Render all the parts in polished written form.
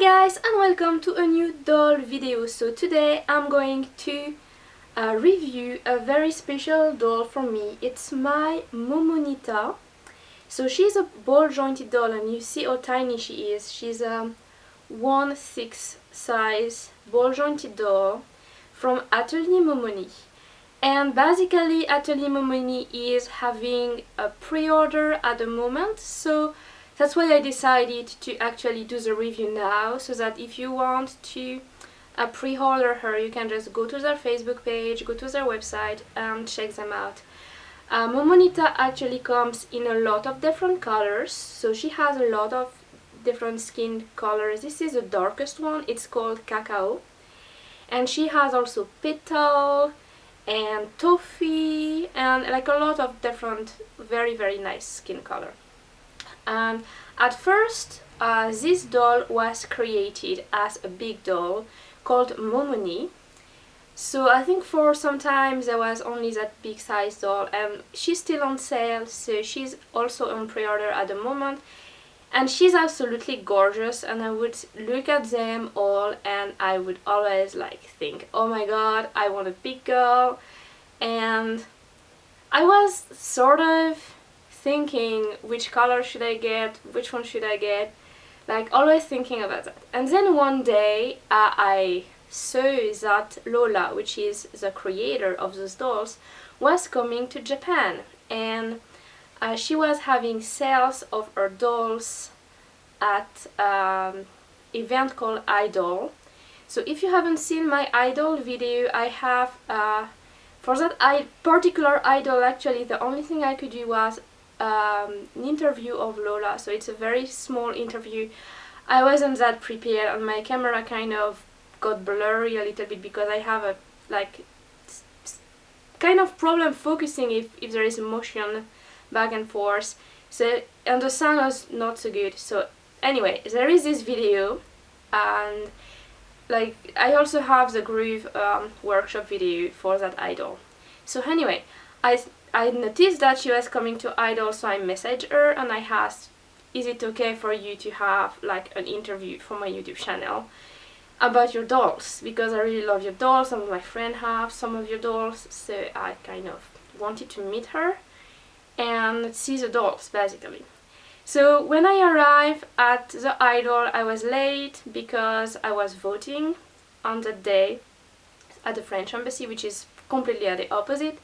guys, and welcome to a new doll video. So today I'm going to review a very special doll for me. It's my Momonita. So she's a ball jointed doll and you see how tiny she is. She's a 1/6 size ball jointed doll from Atelier Momoni. And basically Atelier Momoni is having a pre-order at the moment, so that's why I decided to actually do the review now, so that if you want to pre-order her, you can just go to their Facebook page, go to their website and check them out. Momonita actually comes in a lot of different colors, so she has a lot of different skin colors. This is the darkest one, it's called Cacao. And she has also petal and toffee and like a lot of different very nice skin color. And at first this doll was created as a big doll called Momoni. So I think for some time there was only that big size doll, and she's still on sale, so she's also on pre-order at the moment. And she's absolutely gorgeous, and I would look at them all and I would always like think, oh my god, I want a big girl. And I was sort of thinking which color should I get, which one should I get, like always thinking about that. And then one day I saw that Lola, which is the creator of those dolls, was coming to Japan, and she was having sales of her dolls at event called Idol. So if you haven't seen my Idol video, I have for that particular Idol, actually the only thing I could do was an interview of Lola, so it's a very small interview. I wasn't that prepared and my camera kind of got blurry a little bit because I have a kind of problem focusing if there is motion back and forth, so, and the sound was not so good. So anyway, there is this video, and like I also have the groove workshop video for that Idol. So anyway, I noticed that she was coming to Idol, so I messaged her and I asked, is it okay for you to have like an interview for my YouTube channel about your dolls, because I really love your dolls, some of my friends have some of your dolls, so I kind of wanted to meet her and see the dolls basically. So when I arrived at the Idol, I was late because I was voting on that day at the French embassy, which is completely at the opposite.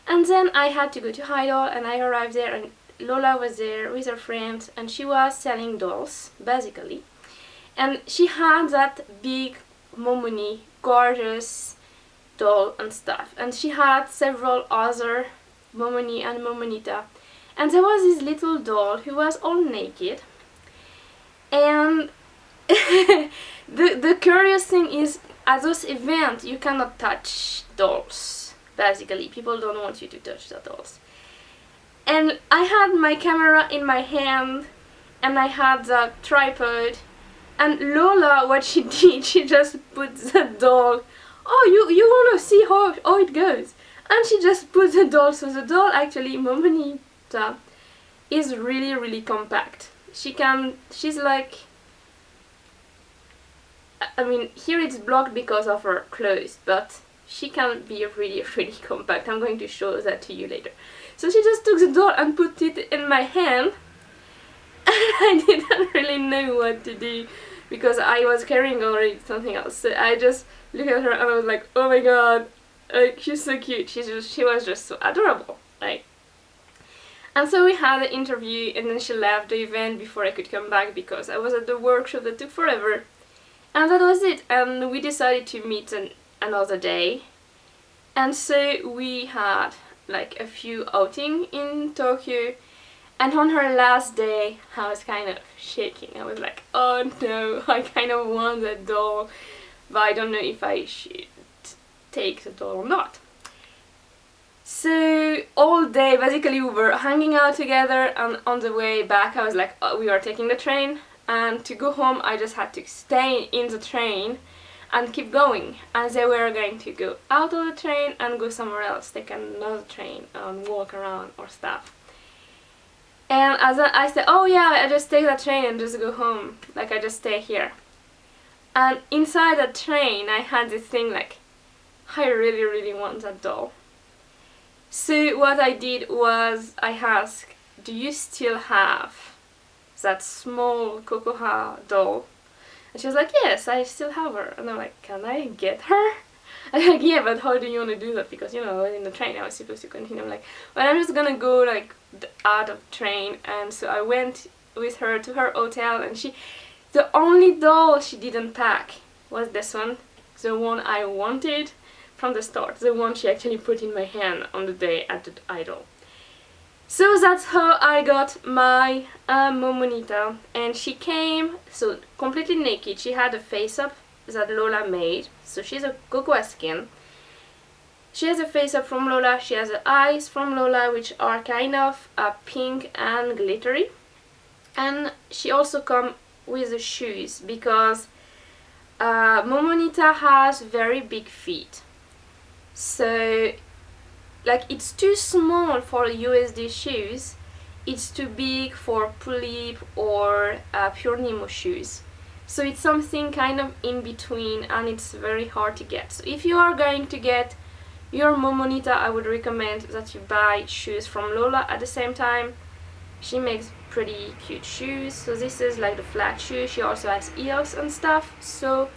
And then I had to go to Idol, and I arrived there and Lola was there with her friends and she was selling dolls basically. And she had that big Momoni, gorgeous doll and stuff, and she had several other Momoni and Momonita. And there was this little doll who was all naked, and the curious thing is, at those events you cannot touch dolls, basically. People don't want you to touch the dolls. And I had my camera in my hand and I had the tripod, and Lola, what she did, she just put the doll, oh you want to see how it goes, and she just put the doll. So the doll, actually Momonita, is really compact. She's like, I mean, here it's blocked because of her clothes, but she can be really compact. I'm going to show that to you later. So she just took the doll and put it in my hand, and I didn't really know what to do because I was carrying already something else. So I just looked at her and I was like, oh my god, like, she's so cute. She was just so adorable, like. And so we had an interview, and then she left the event before I could come back because I was at the workshop that took forever. And that was it, and we decided to meet another day. And so we had like a few outing in Tokyo, and on her last day I was kind of shaking. I was like, oh no, I kind of want that doll, but I don't know if I should take the doll or not. So all day basically we were hanging out together, and on the way back I was like, oh, we were taking the train, and to go home I just had to stay in the train and keep going, and they were going to go out of the train and go somewhere else, take another train and walk around or stuff. And as I said, oh yeah, I just take that train and just go home, like I just stay here. And inside the train I had this thing like, I really want that doll. So what I did was I asked, do you still have that small Cocoa doll? And she was like, yes, I still have her. And I'm like, can I get her? I'm like, yeah, but how do you want to do that? Because, you know, in the train I was supposed to continue. I'm like, well, I'm just gonna go like out of the train. And so I went with her to her hotel, and the only doll she didn't pack was this one, the one I wanted from the start, the one she actually put in my hand on the day at the idol. So that's how I got my Momonita, and she came so completely naked. She had a face up that Lola made, so she's a cocoa skin. She has a face up from Lola, she has the eyes from Lola, which are kind of pink and glittery, and she also comes with the shoes because Momonita has very big feet. So like it's too small for USD shoes, it's too big for Pulip or Pure Nemo shoes. So it's something kind of in between, and it's very hard to get. So if you are going to get your Momonita, I would recommend that you buy shoes from Lola at the same time. She makes pretty cute shoes. So this is like the flat shoe. She also has heels and stuff. So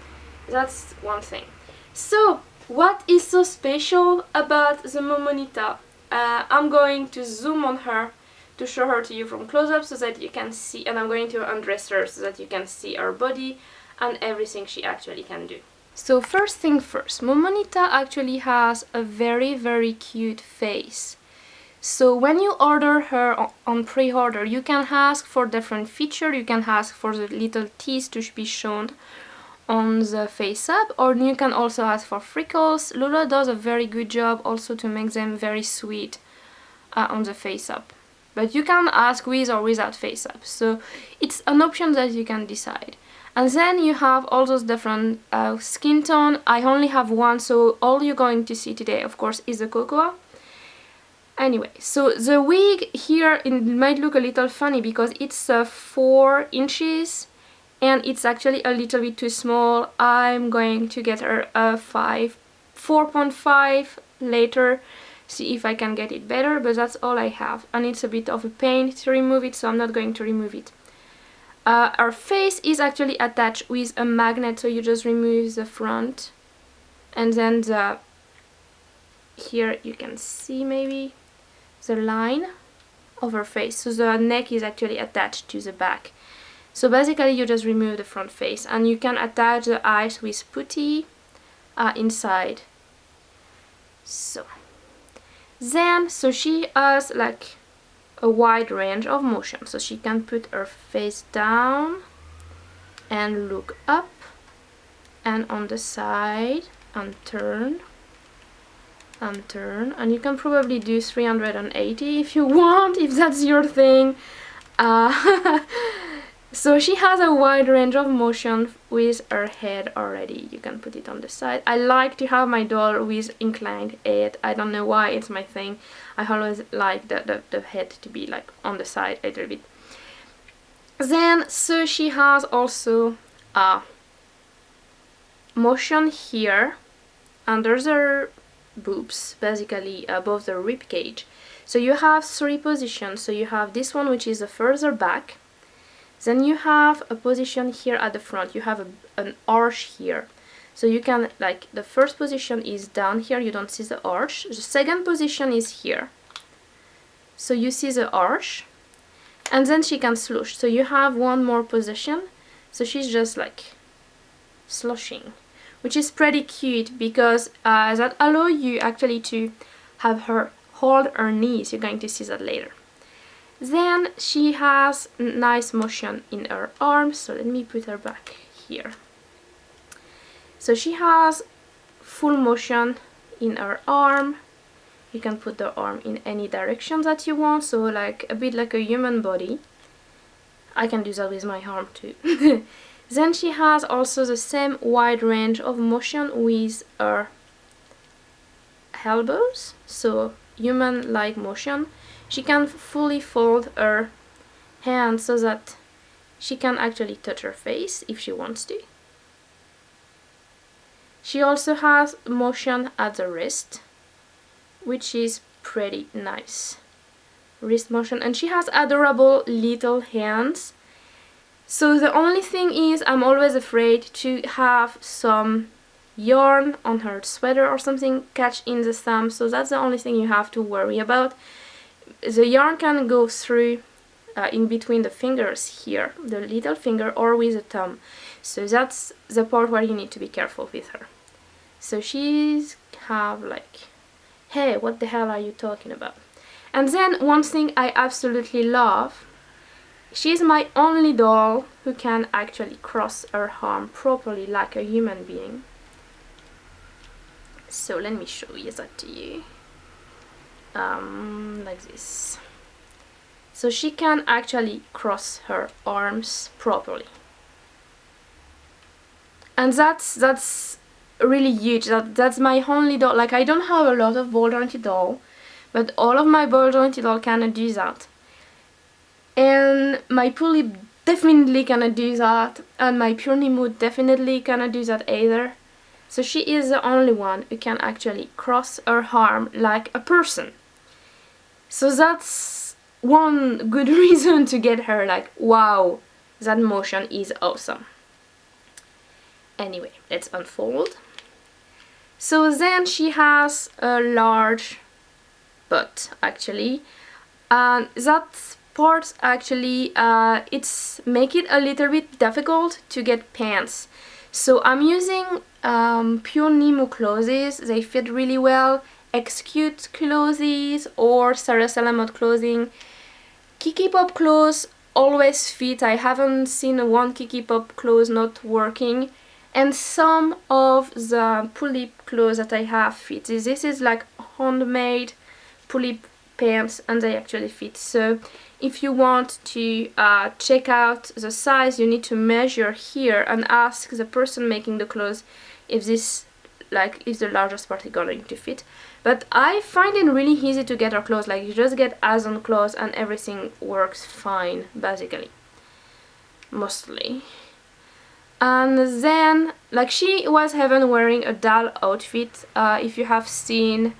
that's one thing. So what is so special about the Momonita? I'm going to zoom on her to show her to you from close up so that you can see, and I'm going to undress her so that you can see her body and everything she actually can do. So first thing first, Momonita actually has a very cute face. So when you order her on pre-order, you can ask for different features. You can ask for the little teeth to be shown on the face up, or you can also ask for freckles. Lola does a very good job also to make them very sweet on the face up. But you can ask with or without face up, so it's an option that you can decide. And then you have all those different skin tone. I only have one, so all you're going to see today, of course, is the cocoa. Anyway, so the wig here, it might look a little funny because it's 4 inches and it's actually a little bit too small. I'm going to get her a 4.5 later, see if I can get it better, but that's all I have, and it's a bit of a pain to remove it, so I'm not going to remove it. Her face is actually attached with a magnet, so you just remove the front, and then here you can see maybe the line of her face, so the neck is actually attached to the back. So basically you just remove the front face, and you can attach the eyes with putty inside. So she has like a wide range of motion, so she can put her face down and look up and on the side and turn and turn, and you can probably do 380 if you want, if that's your thing. So she has a wide range of motion with her head already. You can put it on the side. I like to have my doll with inclined head. I don't know why, it's my thing. I always like the head to be like on the side a little bit. Then, so she has also motion here under the boobs, basically above the rib cage. So you have 3 positions. So you have this one, which is the further back. Then you have a position here at the front. You have an arch here. So you can, like, the first position is down here, you don't see the arch. The second position is here. So you see the arch. And then she can slush. So you have one more position. So she's just like slushing, which is pretty cute because that allows you actually to have her hold her knees. You're going to see that later. Then she has nice motion in her arms, so let me put her back here. So she has full motion in her arm. You can put the arm in any direction that you want, so like a bit like a human body. I can do that with my arm too. Then she has also the same wide range of motion with her elbows, so human-like motion. She can fully fold her hand so that she can actually touch her face if she wants to. She also has motion at the wrist, which is pretty nice. Wrist motion, and she has adorable little hands. So the only thing is, I'm always afraid to have some yarn on her sweater or something catch in the thumb, so that's the only thing you have to worry about. The yarn can go through in between the fingers here, the little finger, or with the thumb. So that's the part where you need to be careful with her. So she's have like, hey, what the hell are you talking about? And then one thing I absolutely love, she's my only doll who can actually cross her arm properly like a human being. So let me show you that to you. Like this. So she can actually cross her arms properly. And that's really huge. That's my only doll. Like, I don't have a lot of ball jointed doll, but all of my ball jointed doll cannot do that. And my pulley definitely cannot do that, and my pure Nemo definitely cannot do that either. So she is the only one who can actually cross her arm like a person. So that's one good reason to get her, like, wow, that motion is awesome. Anyway, let's unfold. So then she has a large butt, actually, and that part actually it's make it a little bit difficult to get pants. So I'm using pure Nemo clothes. They fit really well. Execute clothes or Sarah Salamot clothing. Kiki Pop clothes always fit. I haven't seen one Kiki Pop clothes not working. And some of the pulley clothes that I have fit. This is like handmade pulley pants, and they actually fit. So if you want to check out the size, you need to measure here and ask the person making the clothes if this, like, is the largest part is going to fit. But I find it really easy to get her clothes. Like, you just get as-on clothes and everything works fine, basically, mostly. And then, like, she was even wearing a doll outfit. If you have seen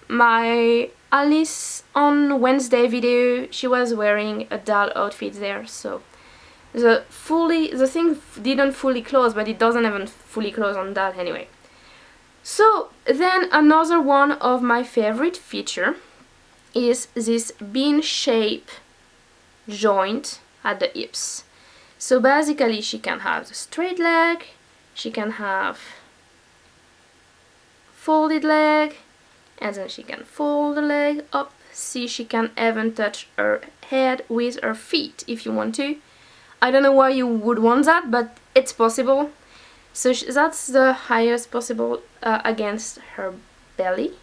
my Alice on Wednesday video, she was wearing a doll outfit there. So the thing didn't fully close, but it doesn't even fully close on that anyway. So then another one of my favorite feature is this bean shape joint at the hips. So basically she can have the straight leg, she can have folded leg, and then she can fold the leg up. See, she can even touch her head with her feet if you want to. I don't know why you would want that, but it's possible. So that's the highest possible against her belly.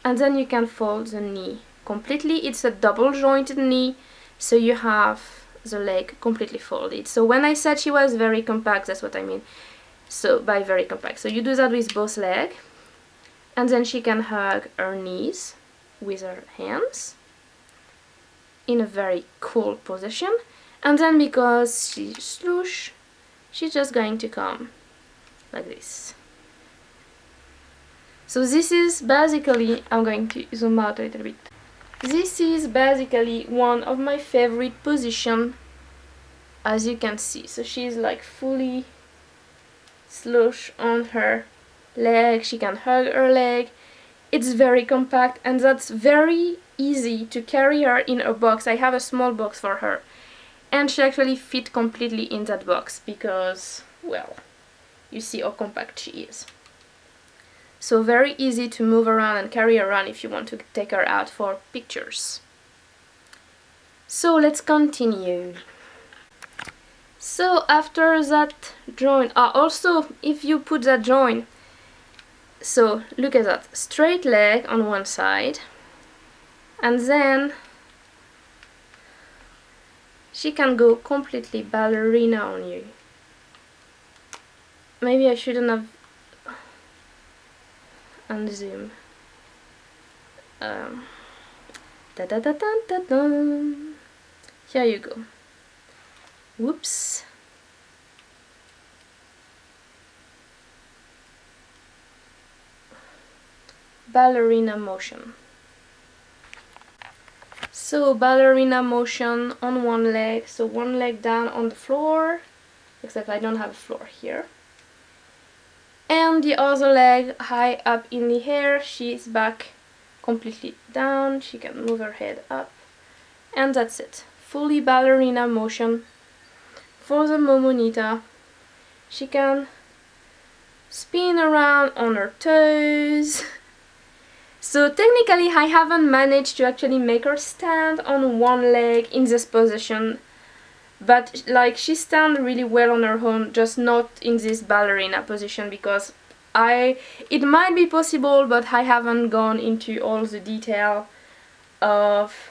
And then you can fold the knee completely. It's a double jointed knee, so you have the leg completely folded. So when I said she was very compact, that's what I mean. So by very compact, so you do that with both legs, and then she can hug her knees with her hands in a very cool position. And then because she's slush, she's just going to come like this. So this is basically, I'm going to zoom out a little bit. This is basically one of my favorite positions, as you can see. So she's like fully slush on her leg, she can hug her leg. It's very compact, and that's very easy to carry her in a box. I have a small box for her, and she actually fit completely in that box because, well, you see how compact she is. So very easy to move around and carry around if you want to take her out for pictures. So let's continue. So after that join, also if you put that join, so look at that, straight leg on one side, and then she can go completely ballerina on you. Maybe I shouldn't have unzoom. Here you go. Whoops. ballerina motion. So ballerina motion on one leg, so one leg down on the floor, except I don't have a floor here. And the other leg high up in the air, she's back completely down, she can move her head up. And that's it. Fully ballerina motion for the Momonita. She can spin around on her toes. So technically I haven't managed to actually make her stand on one leg in this position, but like she stands really well on her own, just not in this ballerina position, because it might be possible, but I haven't gone into all the detail of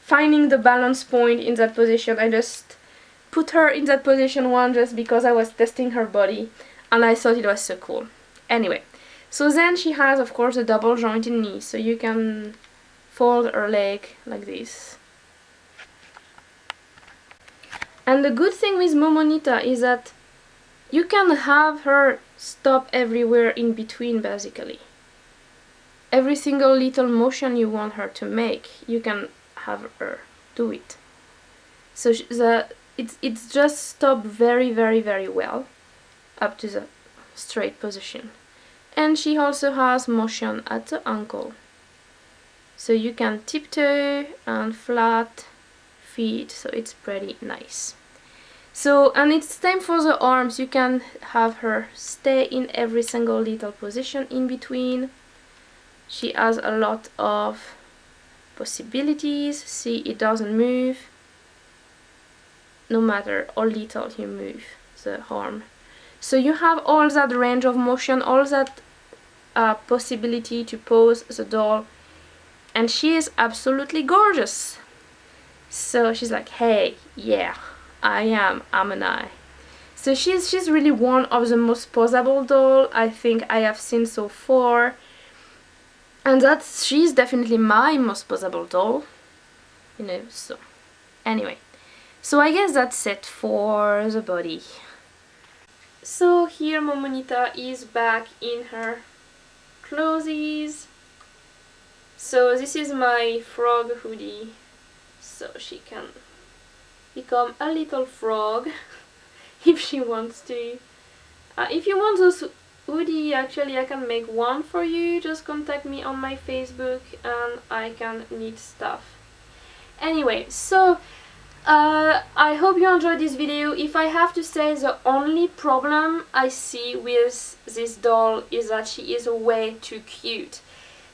finding the balance point in that position. I just put her in that position once just because I was testing her body and I thought it was so cool. Anyway, so then she has of course a double jointed knee, so you can fold her leg like this. And the good thing with Momonita is that you can have her stop everywhere in between basically. Every single little motion you want her to make, you can have her do it. So it's just stopped very well up to the straight position. And she also has motion at the ankle. So you can tiptoe and flat feet, so it's pretty nice. So, and it's same for the arms, you can have her stay in every single little position in between. She has a lot of possibilities. See, it doesn't move no matter how little you move the arm. So you have all that range of motion, all that possibility to pose the doll, and she is absolutely gorgeous. So she's like, hey, yeah, I'm an eye. So she's really one of the most poseable doll I think I have seen so far. And she's definitely my most poseable doll, you know, so anyway. So I guess that's it for the body. So here Momonita is back in her clothes. So this is my frog hoodie, so she can become a little frog if she wants to. If you want those hoodie, actually I can make one for you. Just contact me on my Facebook and I can knit stuff. Anyway, so I hope you enjoyed this video. If I have to say, the only problem I see with this doll is that she is way too cute.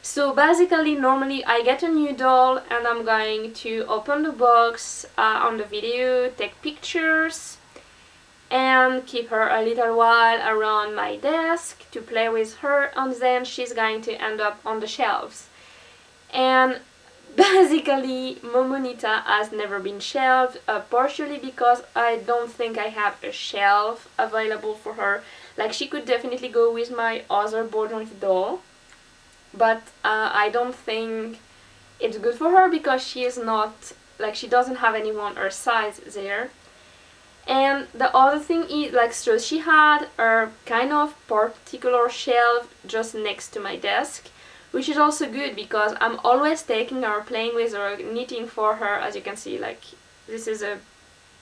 So basically normally I get a new doll and I'm going to open the box on the video, take pictures and keep her a little while around my desk to play with her, and then she's going to end up on the shelves. And basically Momonita has never been shelved, partially because I don't think I have a shelf available for her. Like, she could definitely go with my other ball jointed doll, but I don't think it's good for her because she is not, like, she doesn't have anyone her size there. And the other thing is, like, so she had her kind of particular shelf just next to my desk, which is also good because I'm always taking her, playing with her, knitting for her. As you can see, like, this is a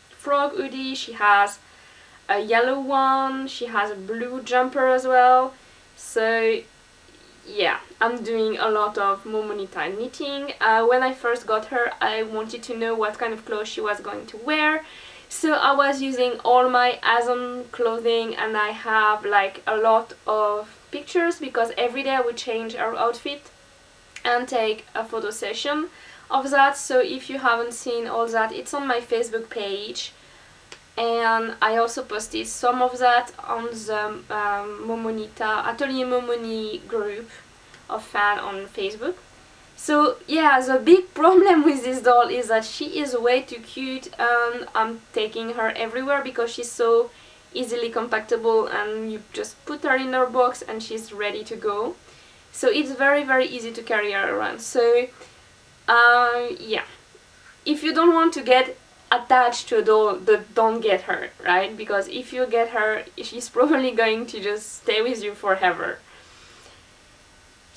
frog hoodie, she has a yellow one, she has a blue jumper as well. So yeah, I'm doing a lot of Momonita knitting. When I first got her, I wanted to know what kind of clothes she was going to wear. So I was using all my Amazon clothing, and I have like a lot of pictures because every day I would change her outfit and take a photo session of that. So if you haven't seen all that, it's on my Facebook page, and I also posted some of that on the Momonita Atelier Momoni group of fan on Facebook. So yeah, the big problem with this doll is that she is way too cute, and I'm taking her everywhere because she's so easily compactable, and you just put her in her box and she's ready to go. So it's very easy to carry her around. So yeah, if you don't want to get attached to a doll, don't get her, right? Because if you get her, she's probably going to just stay with you forever.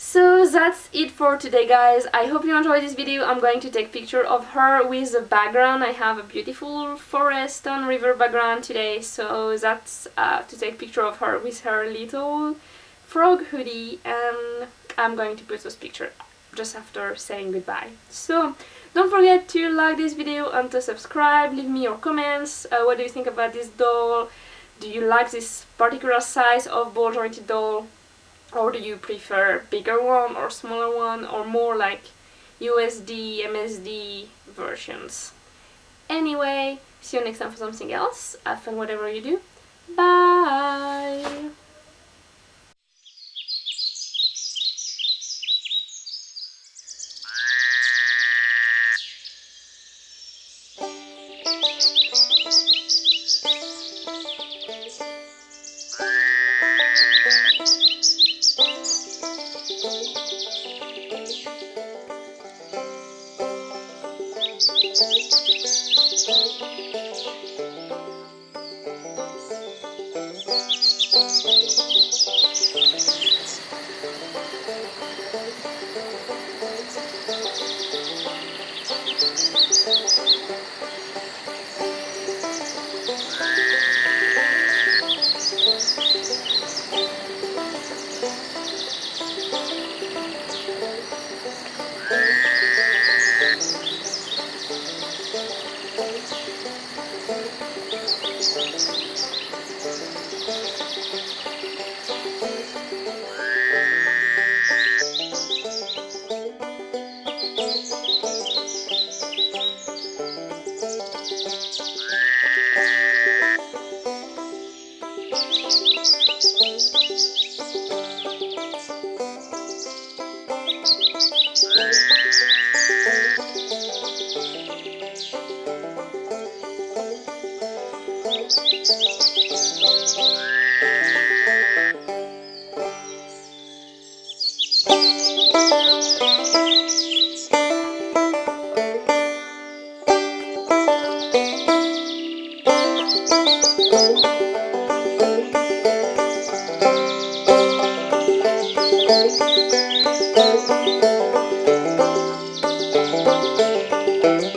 So that's it for today, guys. I hope you enjoyed this video. I'm going to take picture of her with the background. I have a beautiful forest and river background today, so that's to take picture of her with her little frog hoodie, and I'm going to put those pictures just after saying goodbye. So don't forget to like this video and to subscribe. Leave me your comments. What do you think about this doll? Do you like this particular size of ball jointed doll? Or do you prefer bigger one or smaller one, or more like USD, MSD versions? Anyway, see you next time for something else. Have fun whatever you do. Bye!